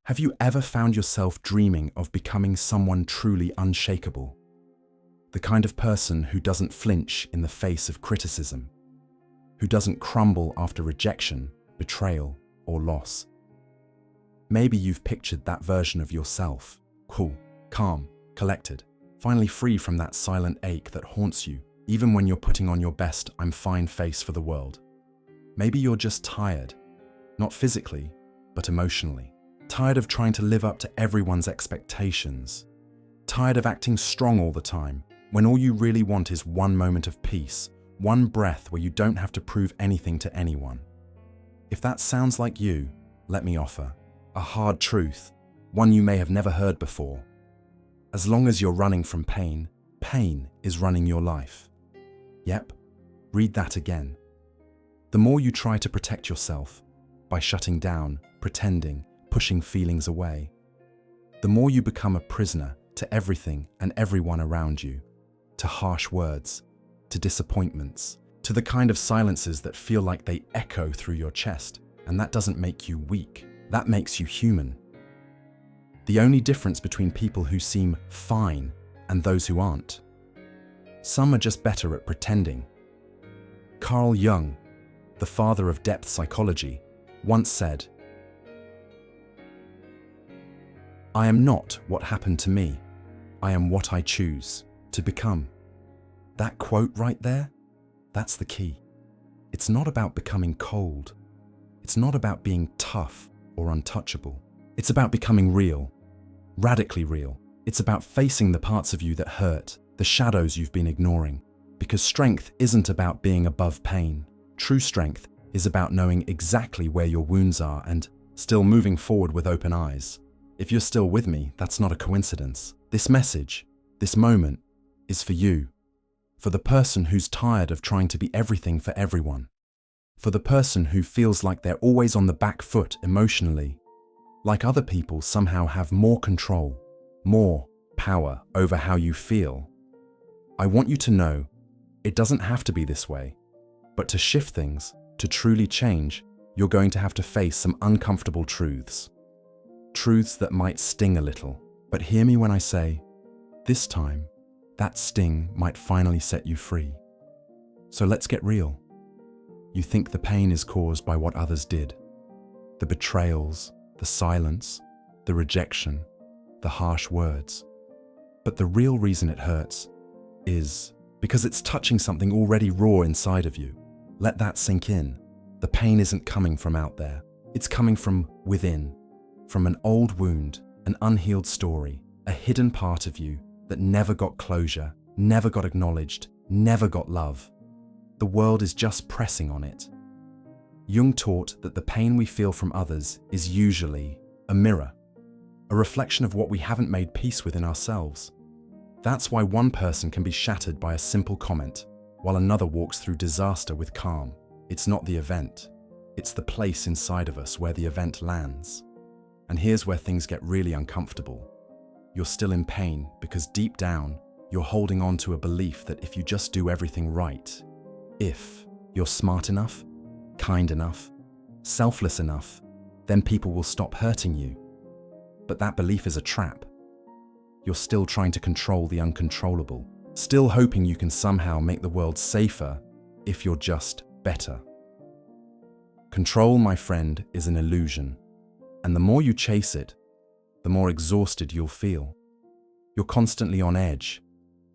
Have you ever found yourself dreaming of becoming someone truly unshakable? The kind of person who doesn't flinch in the face of criticism, who doesn't crumble after rejection, betrayal, or loss. Maybe you've pictured that version of yourself, cool, calm, collected, finally free from that silent ache that haunts you, even when you're putting on your best "I'm fine" face for the world. Maybe you're just tired, not physically, but emotionally. Tired of trying to live up to everyone's expectations. Tired of acting strong all the time, when all you really want is one moment of peace, one breath where you don't have to prove anything to anyone. If that sounds like you, let me offer a hard truth, one you may have never heard before. As long as you're running from pain, pain is running your life. Yep, read that again. The more you try to protect yourself, by shutting down, pretending, pushing feelings away, the more you become a prisoner to everything and everyone around you, to harsh words, to disappointments, to the kind of silences that feel like they echo through your chest. And that doesn't make you weak, that makes you human. The only difference between people who seem fine and those who aren't. Some are just better at pretending. Carl Jung, the father of depth psychology, once said, "I am not what happened to me. I am what I choose to become." That quote right there, that's the key. It's not about becoming cold. It's not about being tough or untouchable. It's about becoming real, radically real. It's about facing the parts of you that hurt, the shadows you've been ignoring. Because strength isn't about being above pain. True strength is about knowing exactly where your wounds are and still moving forward with open eyes. If you're still with me, that's not a coincidence. This message, this moment, is for you. For the person who's tired of trying to be everything for everyone. For the person who feels like they're always on the back foot emotionally. Like other people somehow have more control, more power over how you feel. I want you to know, it doesn't have to be this way. But to shift things, to truly change, you're going to have to face some uncomfortable truths. Truths that might sting a little. But hear me when I say, this time, that sting might finally set you free. So let's get real. You think the pain is caused by what others did. The betrayals, the silence, the rejection, the harsh words. But the real reason it hurts is because it's touching something already raw inside of you. Let that sink in. The pain isn't coming from out there. It's coming from within, from an old wound, an unhealed story, a hidden part of you that never got closure, never got acknowledged, never got love. The world is just pressing on it. Jung taught that the pain we feel from others is usually a mirror, a reflection of what we haven't made peace with in ourselves. That's why one person can be shattered by a simple comment, while another walks through disaster with calm. It's not the event, it's the place inside of us where the event lands. And here's where things get really uncomfortable. You're still in pain because deep down, you're holding on to a belief that if you just do everything right, if you're smart enough, kind enough, selfless enough, then people will stop hurting you. But that belief is a trap. You're still trying to control the uncontrollable, still hoping you can somehow make the world safer if you're just better. Control, my friend, is an illusion. And the more you chase it, the more exhausted you'll feel. You're constantly on edge,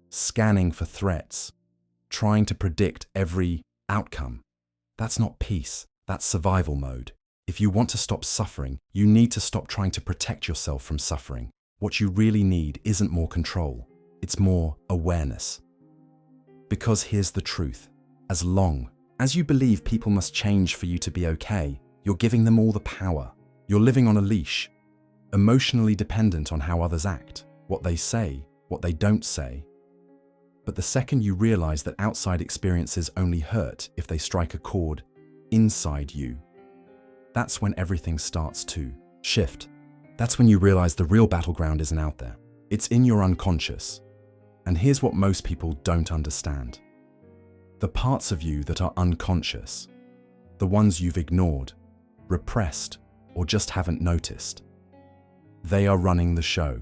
scanning for threats, trying to predict every outcome. That's not peace, that's survival mode. If you want to stop suffering, you need to stop trying to protect yourself from suffering. What you really need isn't more control, it's more awareness. Because here's the truth, as long as you believe people must change for you to be okay, you're giving them all the power. You're living on a leash, emotionally dependent on how others act, what they say, what they don't say. But the second you realize that outside experiences only hurt if they strike a chord inside you, that's when everything starts to shift. That's when you realize the real battleground isn't out there. It's in your unconscious. And here's what most people don't understand. The parts of you that are unconscious, the ones you've ignored, repressed, or just haven't noticed, They are running the show.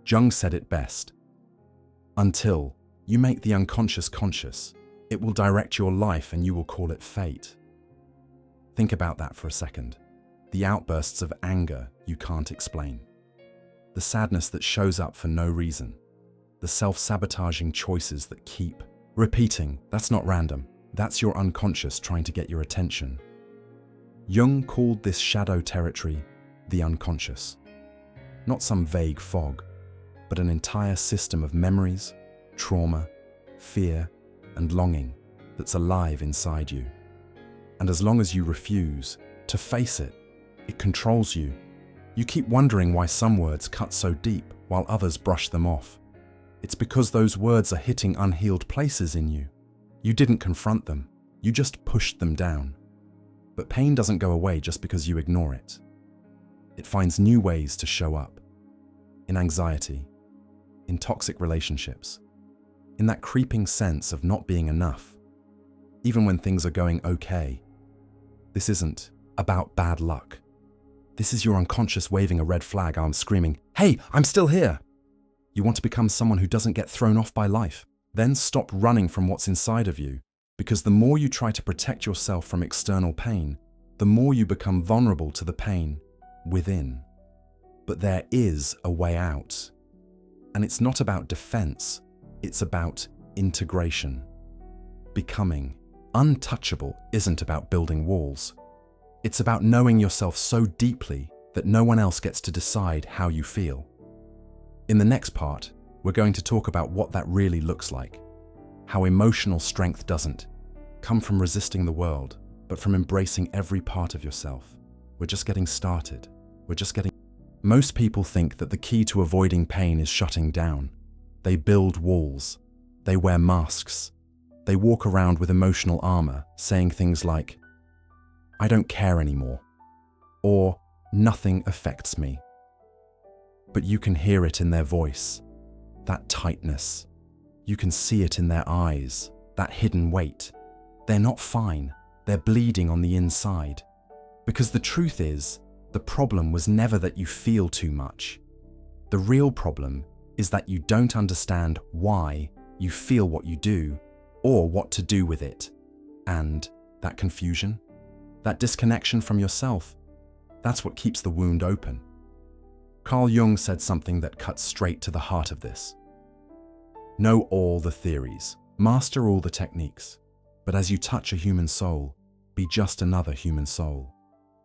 Jung said it best. Until you make the unconscious conscious, it will direct your life and you will call it fate. Think about that for a second. The outbursts of anger you can't explain. The sadness that shows up for no reason. The self-sabotaging choices that keep repeating. That's not random. That's your unconscious trying to get your attention. Jung called this shadow territory the unconscious. Not some vague fog, but an entire system of memories, trauma, fear, and longing that's alive inside you. And as long as you refuse to face it, it controls you. You keep wondering why some words cut so deep while others brush them off. It's because those words are hitting unhealed places in you. You didn't confront them, you just pushed them down. But pain doesn't go away just because you ignore it. It finds new ways to show up. In anxiety, in toxic relationships, in that creeping sense of not being enough, even when things are going okay. This isn't about bad luck. This is your unconscious waving a red flag arm screaming, "Hey, I'm still here!" You want to become someone who doesn't get thrown off by life. Then stop running from what's inside of you, because the more you try to protect yourself from external pain, the more you become vulnerable to the pain within. But there is a way out. And it's not about defense, it's about integration. Becoming untouchable isn't about building walls. It's about knowing yourself so deeply that no one else gets to decide how you feel. In the next part, we're going to talk about what that really looks like. How emotional strength doesn't come from resisting the world, but from embracing every part of yourself. We're just getting started. Most people think that the key to avoiding pain is shutting down. They build walls. They wear masks. They walk around with emotional armor, saying things like, "I don't care anymore," or "Nothing affects me." But you can hear it in their voice, that tightness. You can see it in their eyes, that hidden weight. They're not fine, they're bleeding on the inside. Because the truth is, the problem was never that you feel too much. The real problem is that you don't understand why you feel what you do, or what to do with it. And that confusion, that disconnection from yourself, that's what keeps the wound open. Carl Jung said something that cuts straight to the heart of this. Know all the theories, master all the techniques, but as you touch a human soul, be just another human soul.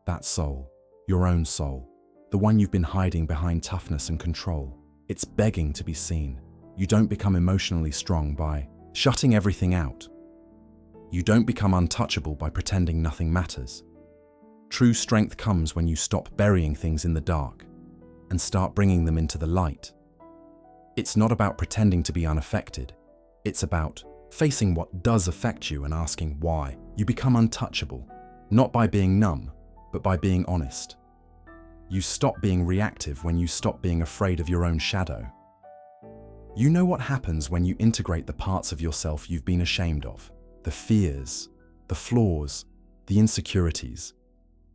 That soul, your own soul, the one you've been hiding behind toughness and control. It's begging to be seen. You don't become emotionally strong by shutting everything out. You don't become untouchable by pretending nothing matters. True strength comes when you stop burying things in the dark and start bringing them into the light. It's not about pretending to be unaffected. It's about facing what does affect you and asking why. You become untouchable, not by being numb, but by being honest. You stop being reactive when you stop being afraid of your own shadow. You know what happens when you integrate the parts of yourself you've been ashamed of, the fears, the flaws, the insecurities.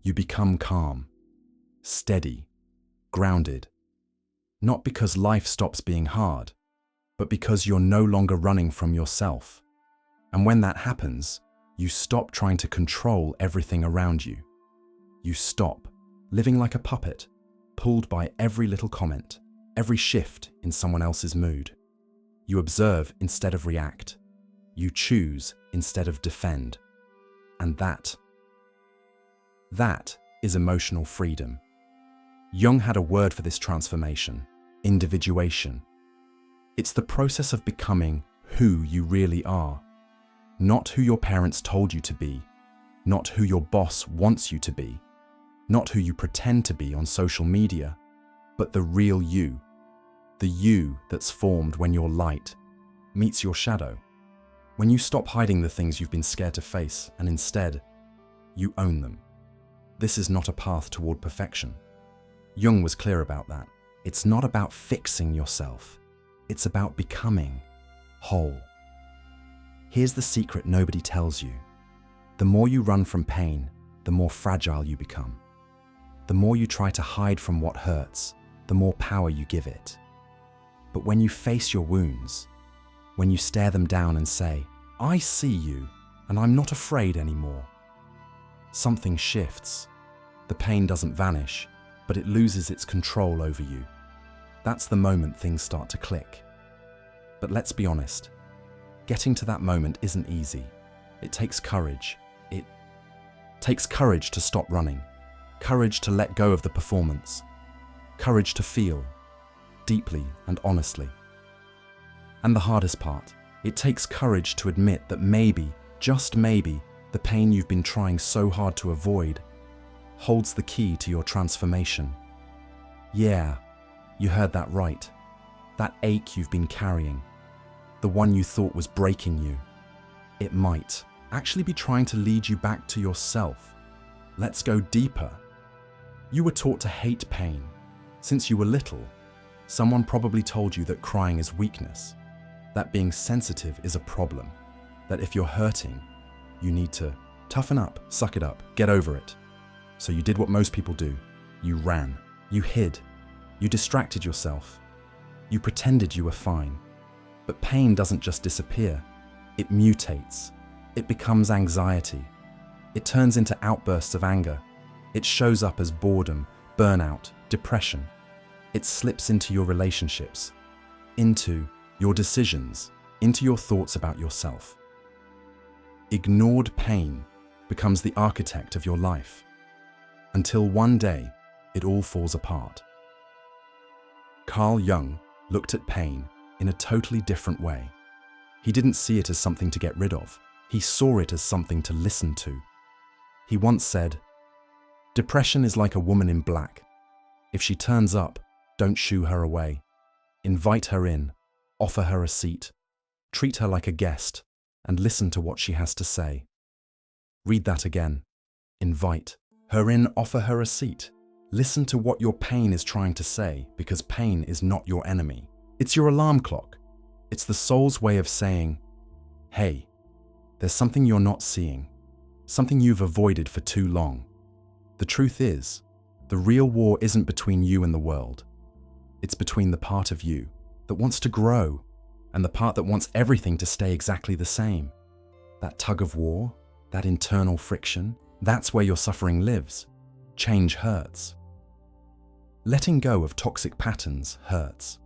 You become calm, steady, grounded. Not because life stops being hard, but because you're no longer running from yourself. And when that happens, you stop trying to control everything around you. You stop living like a puppet, pulled by every little comment, every shift in someone else's mood. You observe instead of react. You choose instead of defend. And that is emotional freedom. Jung had a word for this transformation: individuation. It's the process of becoming who you really are. Not who your parents told you to be, not who your boss wants you to be, not who you pretend to be on social media, but the real you. The you that's formed when your light meets your shadow. When you stop hiding the things you've been scared to face and instead, you own them. This is not a path toward perfection. Jung was clear about that. It's not about fixing yourself. It's about becoming whole. Here's the secret nobody tells you. The more you run from pain, the more fragile you become. The more you try to hide from what hurts, the more power you give it. But when you face your wounds, when you stare them down and say, "I see you, and I'm not afraid anymore," something shifts. The pain doesn't vanish, but it loses its control over you. That's the moment things start to click. But let's be honest, getting to that moment isn't easy. It takes courage. It takes courage to stop running, courage to let go of the performance, courage to feel deeply and honestly. And the hardest part, it takes courage to admit that maybe, just maybe, the pain you've been trying so hard to avoid holds the key to your transformation. Yeah, you heard that right. That ache you've been carrying, the one you thought was breaking you, it might actually be trying to lead you back to yourself. Let's go deeper. You were taught to hate pain. Since you were little, someone probably told you that crying is weakness, that being sensitive is a problem, that if you're hurting, you need to toughen up, suck it up, get over it. So you did what most people do. You ran, you hid, you distracted yourself, you pretended you were fine. But pain doesn't just disappear, it mutates. It becomes anxiety. It turns into outbursts of anger. It shows up as boredom, burnout, depression. It slips into your relationships, into your decisions, into your thoughts about yourself. Ignored pain becomes the architect of your life, until one day it all falls apart. Carl Jung looked at pain in a totally different way. He didn't see it as something to get rid of. He saw it as something to listen to. He once said, "Depression is like a woman in black. If she turns up, don't shoo her away. Invite her in, offer her a seat, treat her like a guest, and listen to what she has to say." Read that again. Invite her in, offer her a seat. Listen to what your pain is trying to say, because pain is not your enemy. It's your alarm clock. It's the soul's way of saying, "Hey, there's something you're not seeing, something you've avoided for too long." The truth is, the real war isn't between you and the world. It's between the part of you that wants to grow and the part that wants everything to stay exactly the same. That tug of war, that internal friction, that's where your suffering lives. Change hurts. Letting go of toxic patterns hurts.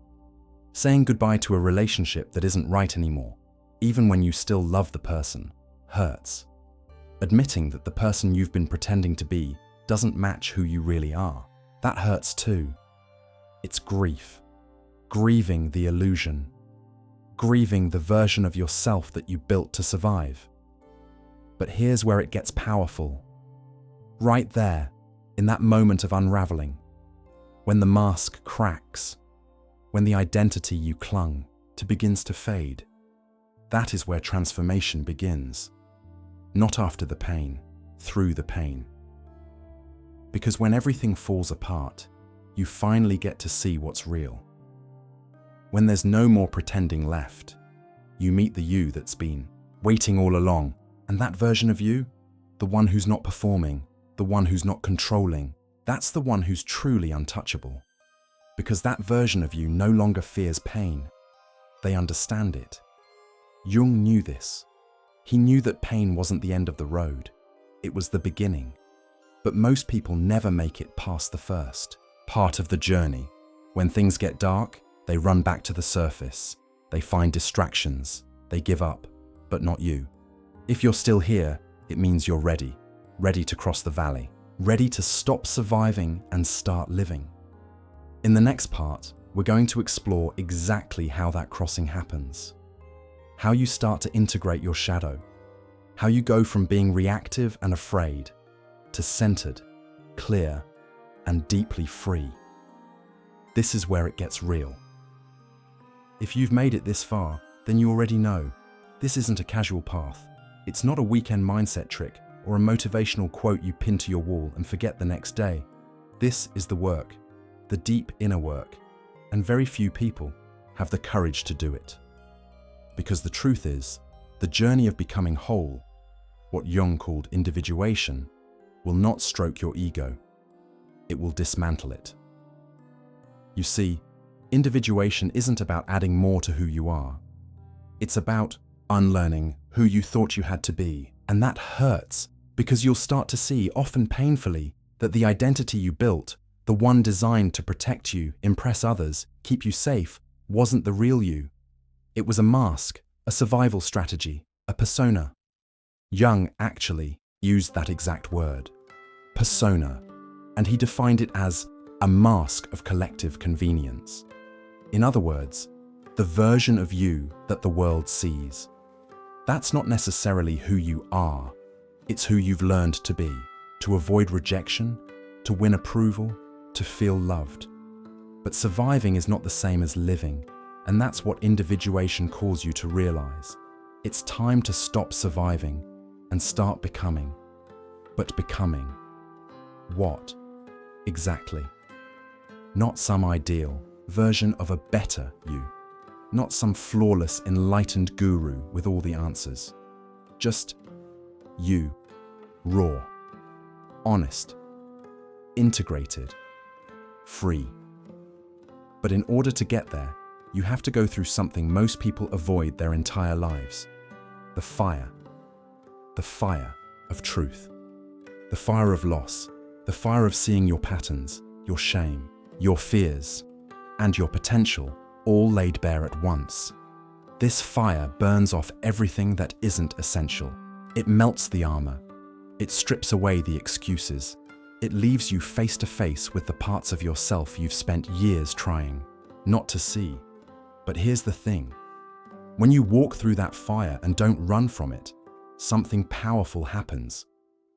Saying goodbye to a relationship that isn't right anymore, even when you still love the person, hurts. Admitting that the person you've been pretending to be doesn't match who you really are, that hurts too. It's grief. Grieving the illusion. Grieving the version of yourself that you built to survive. But here's where it gets powerful. Right there, in that moment of unraveling, when the mask cracks, when the identity you clung to begins to fade, that is where transformation begins. Not after the pain, through the pain. Because when everything falls apart, you finally get to see what's real. When there's no more pretending left, you meet the you that's been waiting all along. And that version of you, the one who's not performing, the one who's not controlling, that's the one who's truly untouchable. Because that version of you no longer fears pain. They understand it. Jung knew this. He knew that pain wasn't the end of the road. It was the beginning. But most people never make it past the first part of the journey. When things get dark, they run back to the surface. They find distractions. They give up, but not you. If you're still here, it means you're ready. Ready to cross the valley. Ready to stop surviving and start living. In the next part, we're going to explore exactly how that crossing happens. How you start to integrate your shadow. How you go from being reactive and afraid to centered, clear, and deeply free. This is where it gets real. If you've made it this far, then you already know this isn't a casual path. It's not a weekend mindset trick or a motivational quote you pin to your wall and forget the next day. This is the work, the deep inner work, and very few people have the courage to do it. Because the truth is, the journey of becoming whole, what Jung called individuation, will not stroke your ego. it will dismantle it. You see, individuation isn't about adding more to who you are. It's about unlearning who you thought you had to be. And that hurts, because you'll start to see, often painfully, that the identity you built, the one designed to protect you, impress others, keep you safe, wasn't the real you. It was a mask, a survival strategy, a persona. Jung actually used that exact word, persona, and he defined it as a mask of collective convenience. In other words, the version of you that the world sees. That's not necessarily who you are, it's who you've learned to be, to avoid rejection, to win approval, to feel loved. But surviving is not the same as living, and that's what individuation calls you to realize. It's time to stop surviving and start becoming. But becoming what exactly? Not some ideal version of a better you. Not some flawless, enlightened guru with all the answers. Just you, raw, honest, integrated, free. But in order to get there, you have to go through something most people avoid their entire lives. The fire of truth. The fire of loss. The fire of seeing your patterns, your shame, your fears, and your potential all laid bare at once. This fire burns off everything that isn't essential. It melts the armor. It strips away the excuses. It leaves you face to face with the parts of yourself you've spent years trying not to see. But here's the thing. When you walk through that fire and don't run from it, something powerful happens.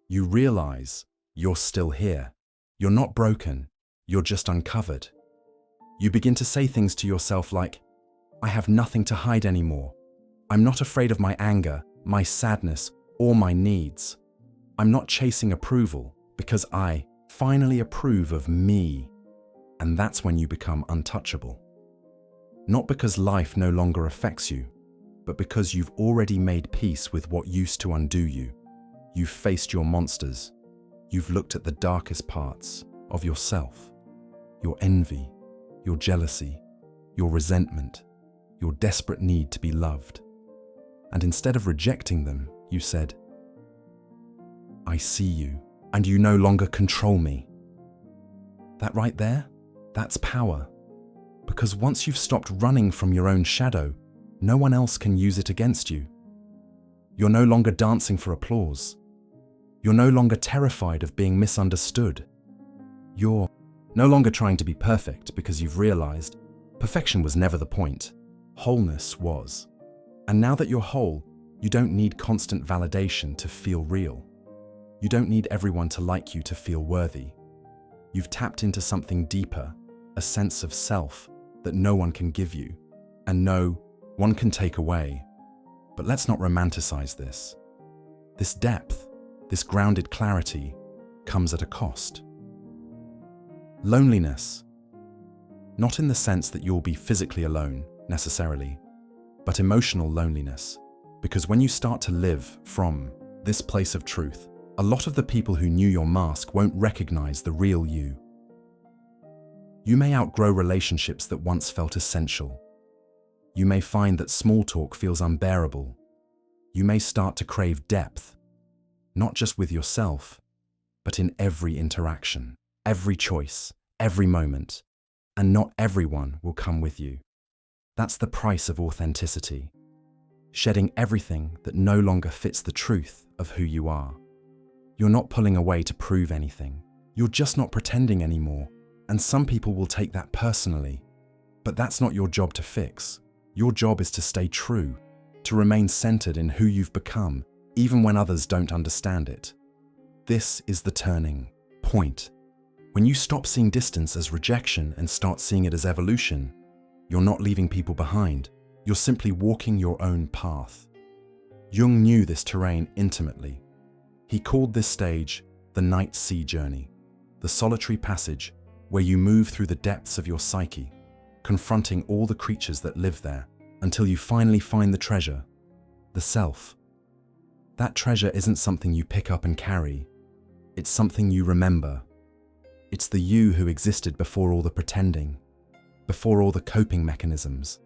You realize you're still here. You're not broken. You're just uncovered. You begin to say things to yourself like, I have nothing to hide anymore. I'm not afraid of my anger, my sadness, or my needs. I'm not chasing approval because I finally approve of me. And that's when you become untouchable. Not because life no longer affects you, but because you've already made peace with what used to undo you. You've faced your monsters. You've looked at the darkest parts of yourself, your envy, your jealousy, your resentment, your desperate need to be loved. And instead of rejecting them, you said, I see you, and you no longer control me. That right there, that's power. Because once you've stopped running from your own shadow, no one else can use it against you. You're no longer dancing for applause. You're no longer terrified of being misunderstood. You're no longer trying to be perfect because you've realized perfection was never the point. Wholeness was. And now that you're whole, you don't need constant validation to feel real. You don't need everyone to like you to feel worthy. You've tapped into something deeper, a sense of self that no one can give you, and no one can take away. But let's not romanticize this. This depth, this grounded clarity, comes at a cost. Loneliness. Not in the sense that you'll be physically alone, necessarily, but emotional loneliness. Because when you start to live from this place of truth, a lot of the people who knew your mask won't recognize the real you. You may outgrow relationships that once felt essential. You may find that small talk feels unbearable. You may start to crave depth, not just with yourself, but in every interaction, every choice, every moment, and not everyone will come with you. That's the price of authenticity, shedding everything that no longer fits the truth of who you are. You're not pulling away to prove anything. You're just not pretending anymore, and some people will take that personally. But that's not your job to fix. Your job is to stay true, to remain centered in who you've become, even when others don't understand it. This is the turning point. When you stop seeing distance as rejection and start seeing it as evolution, you're not leaving people behind. You're simply walking your own path. Jung knew this terrain intimately. He called this stage the night sea journey, the solitary passage where you move through the depths of your psyche, confronting all the creatures that live there, until you finally find the treasure, the self. That treasure isn't something you pick up and carry. It's something you remember. It's the you who existed before all the pretending, before all the coping mechanisms,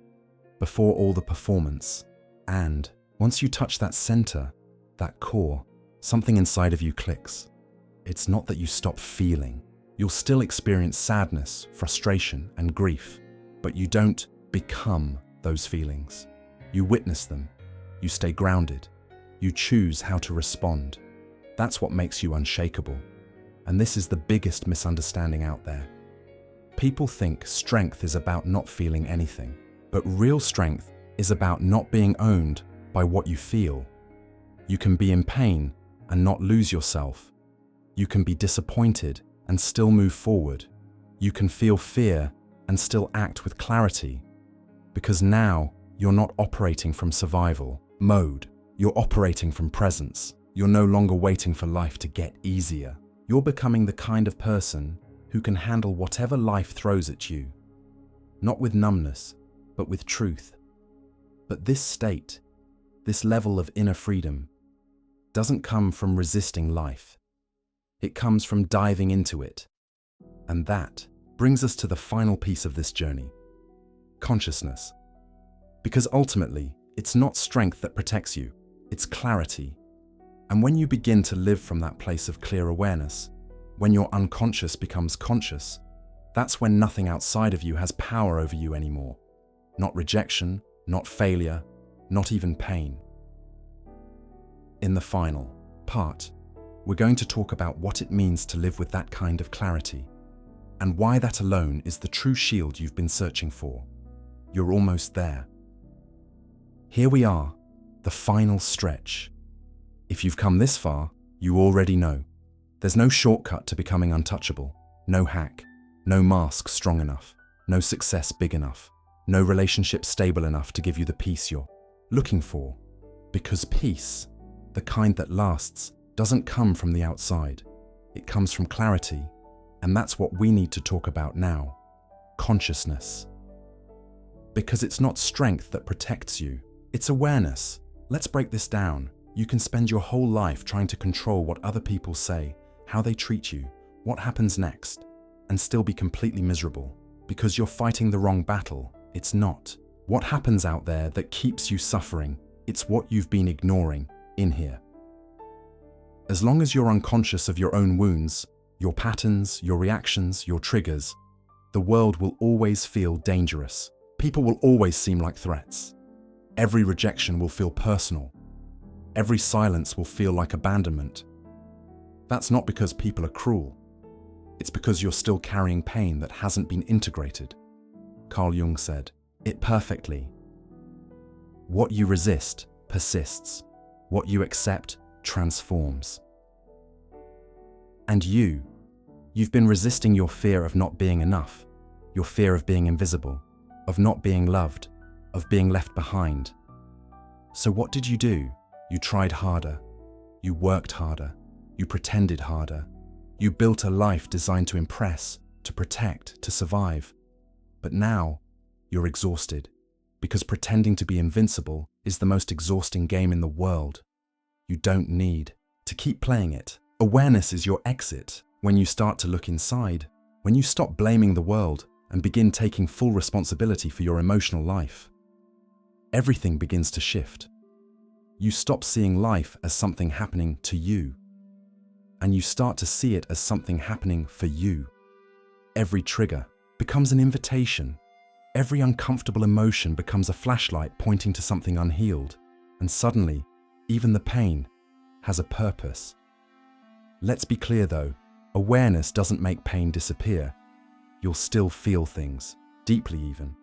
before all the performance. And once you touch that center, that core, something inside of you clicks. It's not that you stop feeling. You'll still experience sadness, frustration, and grief, but you don't become those feelings. You witness them. You stay grounded. You choose how to respond. That's what makes you unshakable. And this is the biggest misunderstanding out there. People think strength is about not feeling anything, but real strength is about not being owned by what you feel. You can be in pain and not lose yourself. You can be disappointed and still move forward. You can feel fear and still act with clarity. Because now you're not operating from survival mode. You're operating from presence. You're no longer waiting for life to get easier. You're becoming the kind of person who can handle whatever life throws at you. Not with numbness, but with truth. But this state, this level of inner freedom, doesn't come from resisting life. It comes from diving into it. And that brings us to the final piece of this journey: consciousness. Because ultimately, it's not strength that protects you, it's clarity. And when you begin to live from that place of clear awareness, when your unconscious becomes conscious, that's when nothing outside of you has power over you anymore. Not rejection, not failure, not even pain. In the final part, we're going to talk about what it means to live with that kind of clarity, and why that alone is the true shield you've been searching for. You're almost there. Here we are, the final stretch. If you've come this far, you already know. There's no shortcut to becoming untouchable, no hack, no mask strong enough, no success big enough, no relationship stable enough to give you the peace you're looking for. Because peace, the kind that lasts, doesn't come from the outside. It comes from clarity, and that's what we need to talk about now: consciousness. Because it's not strength that protects you, it's awareness. Let's break this down. You can spend your whole life trying to control what other people say, how they treat you, what happens next, and still be completely miserable. Because you're fighting the wrong battle. It's not what happens out there that keeps you suffering. It's what you've been ignoring in here. As long as you're unconscious of your own wounds, your patterns, your reactions, your triggers, the world will always feel dangerous. People will always seem like threats. Every rejection will feel personal. Every silence will feel like abandonment. That's not because people are cruel. It's because you're still carrying pain that hasn't been integrated. Carl Jung said it perfectly. What you resist persists. What you accept transforms. And you've been resisting your fear of not being enough, your fear of being invisible, of not being loved, of being left behind. So what did you do? You tried harder. You worked harder. You pretended harder. You built a life designed to impress, to protect, to survive. But now, you're exhausted, because pretending to be invincible is the most exhausting game in the world. You don't need to keep playing it. Awareness is your exit. When you start to look inside, when you stop blaming the world and begin taking full responsibility for your emotional life, everything begins to shift. You stop seeing life as something happening to you, and you start to see it as something happening for you. Every trigger becomes an invitation. Every uncomfortable emotion becomes a flashlight pointing to something unhealed, and suddenly, even the pain has a purpose. Let's be clear though, awareness doesn't make pain disappear. You'll still feel things, deeply even.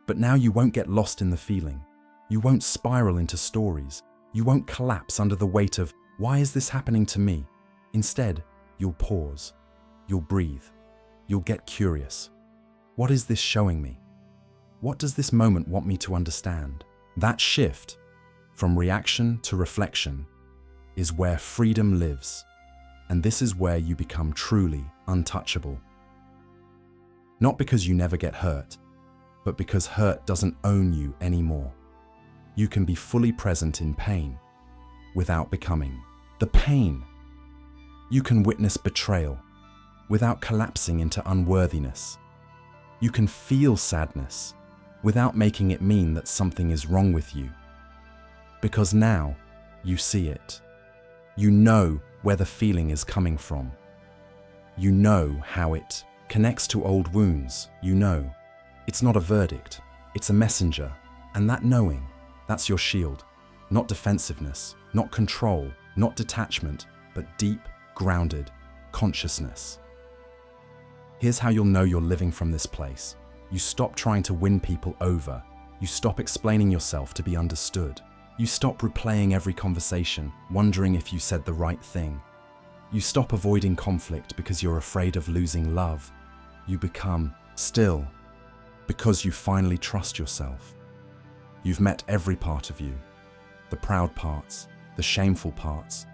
But now you won't get lost in the feeling. You won't spiral into stories. You won't collapse under the weight of, why is this happening to me? Instead, you'll pause. You'll breathe. You'll get curious. What is this showing me? What does this moment want me to understand? That shift, from reaction to reflection, is where freedom lives. And this is where you become truly untouchable. Not because you never get hurt, but because hurt doesn't own you anymore. You can be fully present in pain without becoming the pain. You can witness betrayal without collapsing into unworthiness. You can feel sadness without making it mean that something is wrong with you. Because now you see it. You know where the feeling is coming from. You know how it connects to old wounds. You know it's not a verdict, it's a messenger. And that knowing, that's your shield. Not defensiveness, not control, not detachment, but deep, grounded consciousness. Here's how you'll know you're living from this place. You stop trying to win people over. You stop explaining yourself to be understood. You stop replaying every conversation, wondering if you said the right thing. You stop avoiding conflict because you're afraid of losing love. You become still because you finally trust yourself. You've met every part of you, the proud parts, the shameful parts,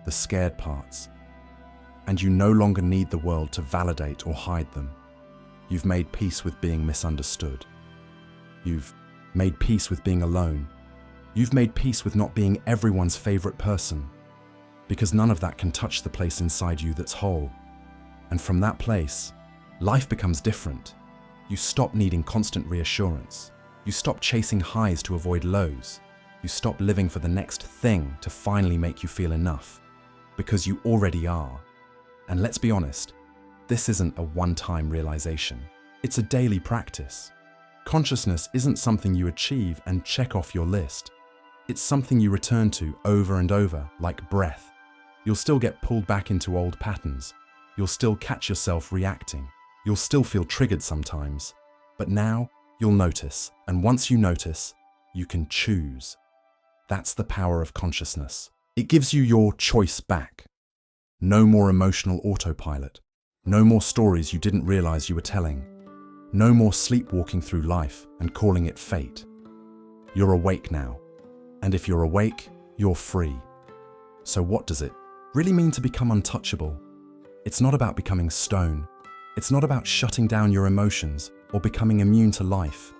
the scared parts, and you no longer need the world to validate or hide them. You've made peace with being misunderstood. You've made peace with being alone. You've made peace with not being everyone's favorite person, because none of that can touch the place inside you that's whole. And from that place, life becomes different. You stop needing constant reassurance. You stop chasing highs to avoid lows. You stop living for the next thing to finally make you feel enough, because you already are. And let's be honest, this isn't a one-time realization. It's a daily practice. Consciousness isn't something you achieve and check off your list. It's something you return to over and over, like breath. You'll still get pulled back into old patterns. You'll still catch yourself reacting. You'll still feel triggered sometimes. But now, you'll notice, and once you notice, you can choose. That's the power of consciousness. It gives you your choice back. No more emotional autopilot. No more stories you didn't realize you were telling. No more sleepwalking through life and calling it fate. You're awake now. And if you're awake, you're free. So what does it really mean to become untouchable? It's not about becoming stone. It's not about shutting down your emotions or becoming immune to life.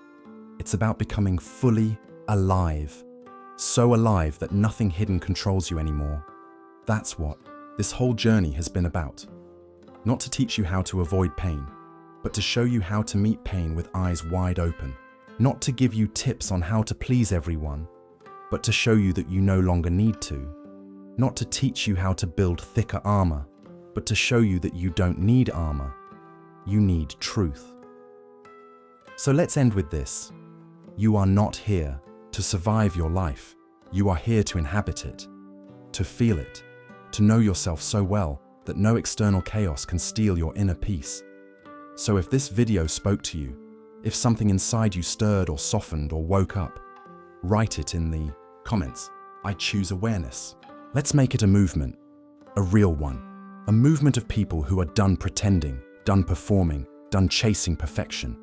It's about becoming fully alive. So alive that nothing hidden controls you anymore. That's what this whole journey has been about. Not to teach you how to avoid pain, but to show you how to meet pain with eyes wide open. Not to give you tips on how to please everyone, but to show you that you no longer need to. Not to teach you how to build thicker armor, but to show you that you don't need armor. You need truth. So let's end with this. You are not here to survive your life. You are here to inhabit it, to feel it, to know yourself so well that no external chaos can steal your inner peace. So if this video spoke to you, if something inside you stirred or softened or woke up, write it in the comments. I choose awareness. Let's make it a movement, a real one. A movement of people who are done pretending, done performing, done chasing perfection.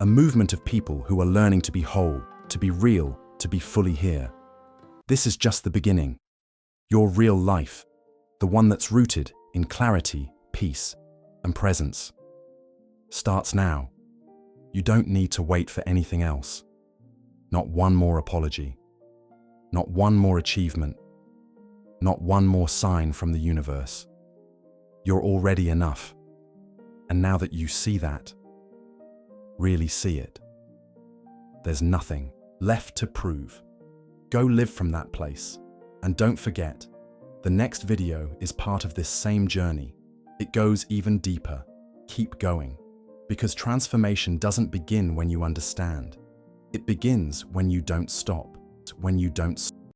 A movement of people who are learning to be whole, to be real, to be fully here. This is just the beginning. Your real life, the one that's rooted in clarity, peace, and presence, starts now. You don't need to wait for anything else. Not one more apology. Not one more achievement. Not one more sign from the universe. You're already enough. And now that you see that, really see it, there's nothing left to prove. Go live from that place. And don't forget, the next video is part of this same journey. It goes even deeper. Keep going. Because transformation doesn't begin when you understand. It begins when you don't stop. When you don't